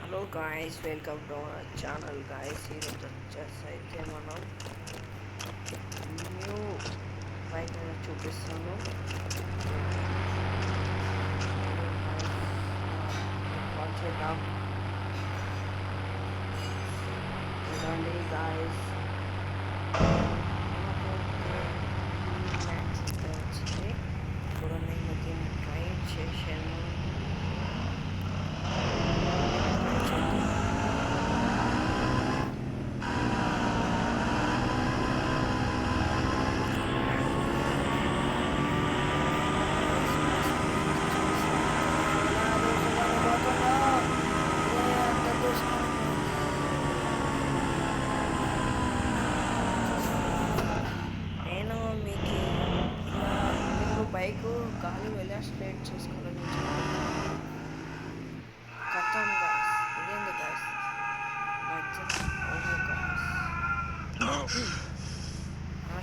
Hello guys, welcome to our channel guys. ఈరోజు వచ్చేసి అయితే మనం న్యూ బైక్ చూపిస్తాను. కాల్ చేద్దాం. చూడండి గాయస్, వచ్చింది. ఇప్పుడు నేను దీన్ని ట్రై చేశాను. నేను మీకు బైక్ గాలి వెళ్ళా స్ట్రేట్ చూసుకోవాలని కథం గాయస్. ఇదేంది గాయస్,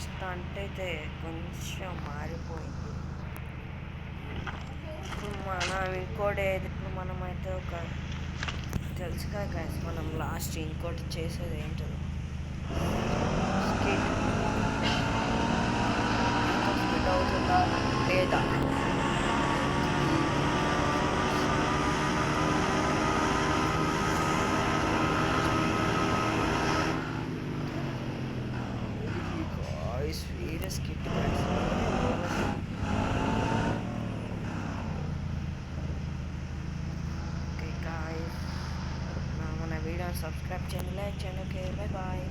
స్టంట్ అయితే కొంచెం మారిపోయింది. ఇప్పుడు మనమైతే ఒక తెలుసుగా గాయస్, మనం లాస్ట్ ఇంకోటి చేసేది ఏంటో స్కిట్ అవుతుందా లేదా. వేరే స్కిట్ ఓకే గాయస్, మన వీడియోని సబ్స్క్రైబ్ చేయండి, లైక్ చేయండి. Okay, bye bye.